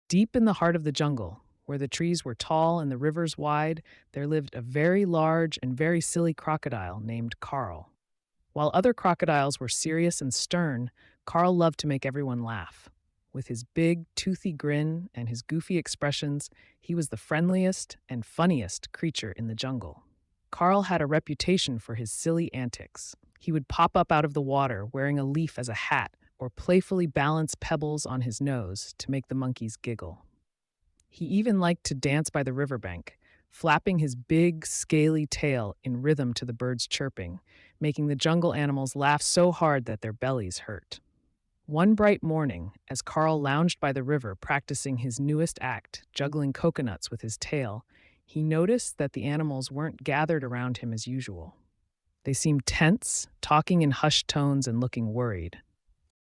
Deep in the heart of the jungle, where the trees were tall and the rivers wide, there lived a very large and very silly crocodile named Carl. While other crocodiles were serious and stern, Carl loved to make everyone laugh. With his big, toothy grin and his goofy expressions, he was the friendliest and funniest creature in the jungle. Carl had a reputation for his silly antics. He would pop up out of the water wearing a leaf as a hat or playfully balance pebbles on his nose to make the monkeys giggle. He even liked to dance by the riverbank, flapping his big, scaly tail in rhythm to the birds' chirping, making the jungle animals laugh so hard that their bellies hurt. One bright morning, as Carl lounged by the river practicing his newest act, juggling coconuts with his tail, he noticed that the animals weren't gathered around him as usual. They seemed tense, talking in hushed tones and looking worried.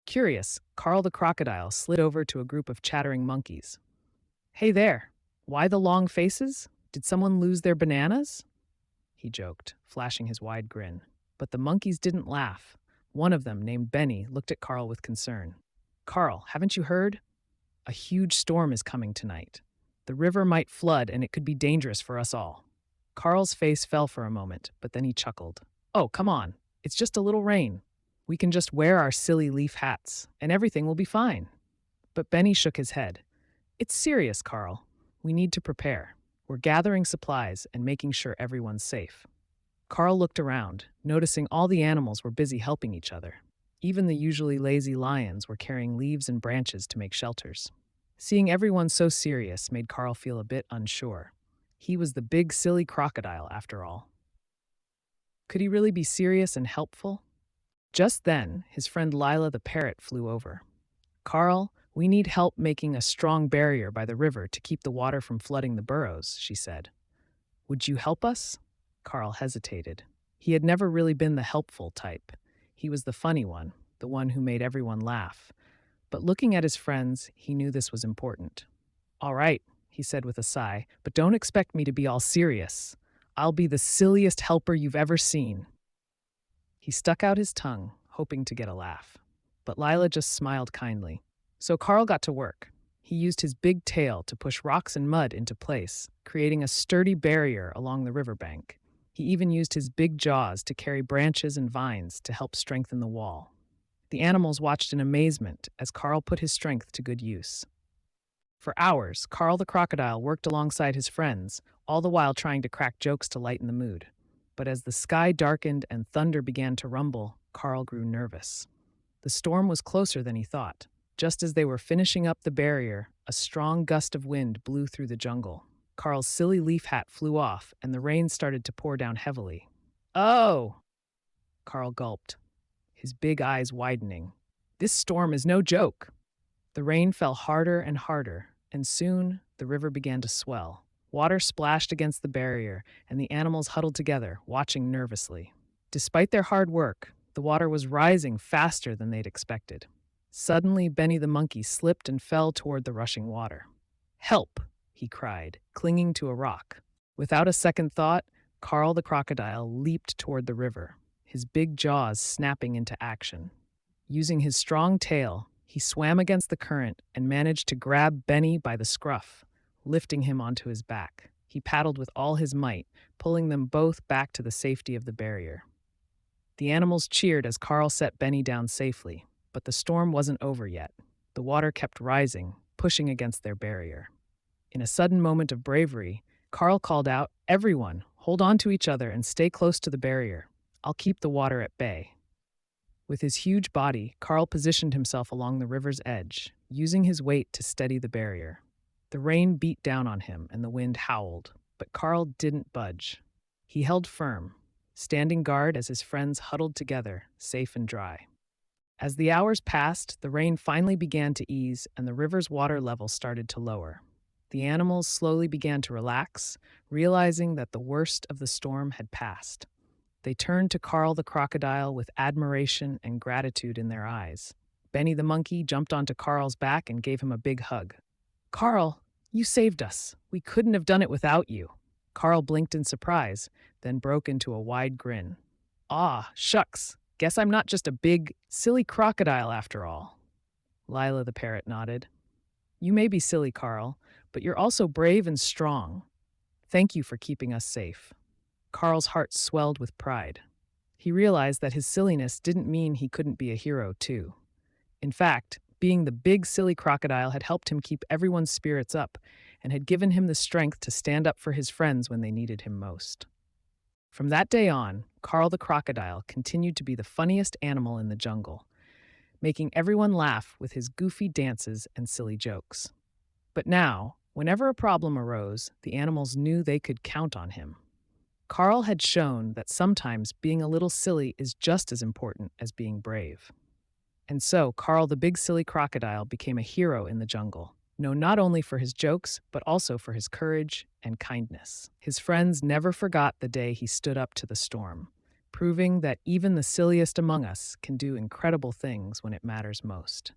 Curious, Carl the crocodile slid over to a group of chattering monkeys. "Hey there, why the long faces? Did someone lose their bananas?" He joked, flashing his wide grin. But the monkeys didn't laugh. One of them, named Benny, looked at Carl with concern. "Carl, haven't you heard? A huge storm is coming tonight. The river might flood and it could be dangerous for us all." Carl's face fell for a moment, but then he chuckled. "Oh, come on. It's just a little rain. We can just wear our silly leaf hats, and everything will be fine." But Benny shook his head. "It's serious, Carl. We need to prepare. We're gathering supplies and making sure everyone's safe." Carl looked around, noticing all the animals were busy helping each other. Even the usually lazy lions were carrying leaves and branches to make shelters. Seeing everyone so serious made Carl feel a bit unsure. He was the big silly crocodile, after all. Could he really be serious and helpful? Just then, his friend Lila the parrot flew over. "Carl, we need help making a strong barrier by the river to keep the water from flooding the burrows," she said. "Would you help us?" Carl hesitated. He had never really been the helpful type. He was the funny one, the one who made everyone laugh. But looking at his friends, he knew this was important. "All right," he said with a sigh, "but don't expect me to be all serious. I'll be the silliest helper you've ever seen." He stuck out his tongue, hoping to get a laugh. But Lila just smiled kindly. So Carl got to work. He used his big tail to push rocks and mud into place, creating a sturdy barrier along the riverbank. He even used his big jaws to carry branches and vines to help strengthen the wall. The animals watched in amazement as Carl put his strength to good use. For hours, Carl the crocodile worked alongside his friends, all the while trying to crack jokes to lighten the mood. But as the sky darkened and thunder began to rumble, Carl grew nervous. The storm was closer than he thought. Just as they were finishing up the barrier, a strong gust of wind blew through the jungle. Carl's silly leaf hat flew off, and the rain started to pour down heavily. "Oh!" Carl gulped, his big eyes widening. "This storm is no joke." The rain fell harder and harder, and soon the river began to swell. Water splashed against the barrier, and the animals huddled together, watching nervously. Despite their hard work, the water was rising faster than they'd expected. Suddenly, Benny the monkey slipped and fell toward the rushing water. "Help!" he cried, clinging to a rock. Without a second thought, Carl the crocodile leaped toward the river, his big jaws snapping into action. Using his strong tail, he swam against the current and managed to grab Benny by the scruff, lifting him onto his back. He paddled with all his might, pulling them both back to the safety of the barrier. The animals cheered as Carl set Benny down safely, but the storm wasn't over yet. The water kept rising, pushing against their barrier. In a sudden moment of bravery, Carl called out, "Everyone, hold on to each other and stay close to the barrier. I'll keep the water at bay." With his huge body, Carl positioned himself along the river's edge, using his weight to steady the barrier. The rain beat down on him and the wind howled, but Carl didn't budge. He held firm, standing guard as his friends huddled together, safe and dry. As the hours passed, the rain finally began to ease and the river's water level started to lower. The animals slowly began to relax, realizing that the worst of the storm had passed. They turned to Carl the crocodile with admiration and gratitude in their eyes. Benny the monkey jumped onto Carl's back and gave him a big hug. "Carl, you saved us. We couldn't have done it without you." Carl blinked in surprise, then broke into a wide grin. "Ah, shucks. Guess I'm not just a big, silly crocodile after all." Lila the parrot nodded. You may be silly, Carl, but you're also brave and strong. Thank you for keeping us safe." Carl's heart swelled with pride. He realized that his silliness didn't mean he couldn't be a hero, too. In fact, being the big silly crocodile had helped him keep everyone's spirits up and had given him the strength to stand up for his friends when they needed him most. From that day on, Carl the crocodile continued to be the funniest animal in the jungle, making everyone laugh with his goofy dances and silly jokes. But now, whenever a problem arose, the animals knew they could count on him. Carl had shown that sometimes being a little silly is just as important as being brave. And so, Carl the big silly crocodile became a hero in the jungle, known not only for his jokes, but also for his courage and kindness. His friends never forgot the day he stood up to the storm, proving that even the silliest among us can do incredible things when it matters most.